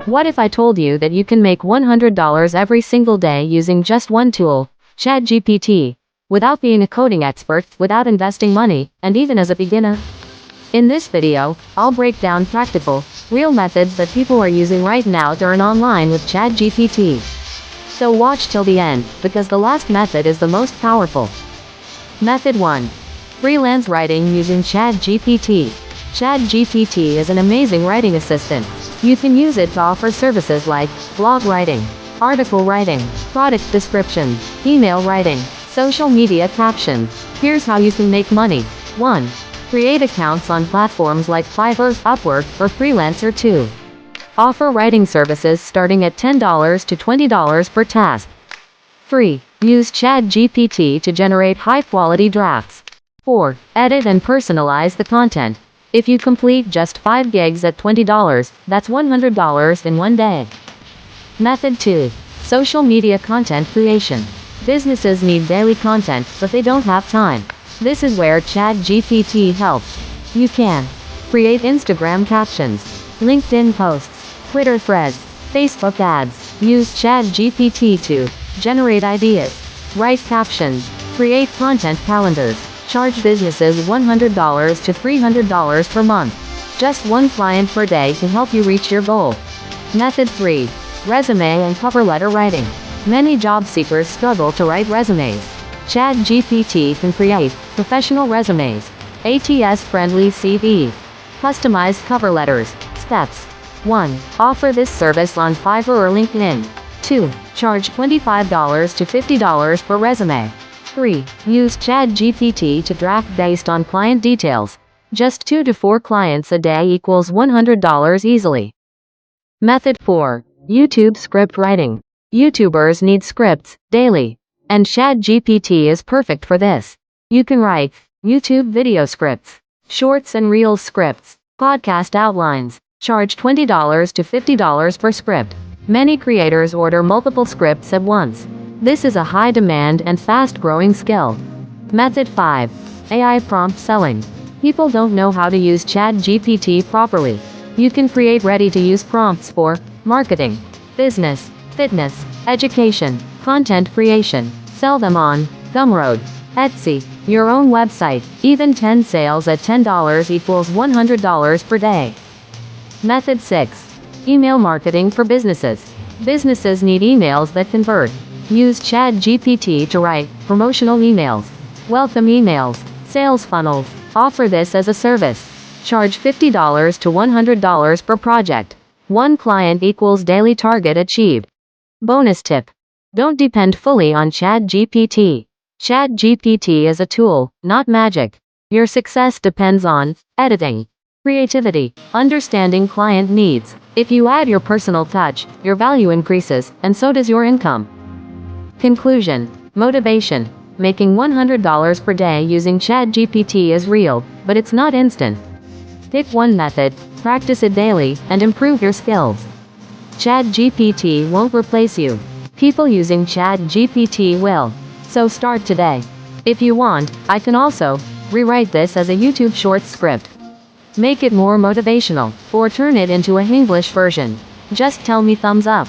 What if I told you that you can make $100 every single day using just one tool, ChatGPT, without being a coding expert, without investing money, and even as a beginner? In this video, I'll break down practical, real methods that people are using right now to earn online with ChatGPT. So watch till the end, because the last method is the most powerful. Method 1. Freelance writing using ChatGPT. ChatGPT is an amazing writing assistant. You can use it to offer services like blog writing, article writing, product descriptions, email writing, social media captions. Here's how you can make money. 1. Create accounts on platforms like Fiverr, Upwork, or Freelancer. 2. Offer writing services starting at $10 to $20 per task. 3. Use ChatGPT to generate high-quality drafts. 4. Edit and personalize the content. If you complete just 5 gigs at $20, that's $100 in one day. Method 2. Social media content creation. Businesses need daily content, but they don't have time. This is where ChatGPT helps. You can create Instagram captions, LinkedIn posts, Twitter threads, Facebook ads. Use ChatGPT to generate ideas, write captions, create content calendars. Charge businesses $100 to $300 per month. Just one client per day can help you reach your goal. Method 3. Resume and cover letter writing. Many job seekers struggle to write resumes. ChatGPT can create professional resumes, ATS-friendly CV, customized cover letters. Steps. 1. Offer this service on Fiverr or LinkedIn. 2. Charge $25 to $50 per resume. 3. Use ChatGPT to draft based on client details. Just 2 to 4 clients a day equals $100 easily. Method 4. YouTube script writing. YouTubers need scripts daily, and ChatGPT is perfect for this. You can write YouTube video scripts, shorts and reels scripts, podcast outlines. Charge $20 to $50 per script. Many creators order multiple scripts at once. This is a high demand and fast growing skill. Method 5. AI prompt selling. People don't know how to use ChatGPT properly. You can create ready to use prompts for marketing, business, fitness, education, content creation. Sell them on Gumroad, Etsy, your own website. Even 10 sales at $10 equals $100 per day. Method 6. Email marketing for businesses. Businesses need emails that convert. Use ChatGPT to write promotional emails, welcome emails, sales funnels. Offer this as a service. Charge $50 to $100 per project. One client equals daily target achieved. Bonus tip. Don't depend fully on ChatGPT. ChatGPT is a tool, not magic. Your success depends on editing, creativity, understanding client needs. If you add your personal touch, your value increases, and so does your income. Conclusion. Motivation. Making $100 per day using ChatGPT is real, but it's not instant. Pick one method, practice it daily, and improve your skills. ChatGPT won't replace you. People using ChatGPT will. So start today. If you want, I can also rewrite this as a YouTube short script. Make it more motivational, or turn it into an English version. Just tell me thumbs up.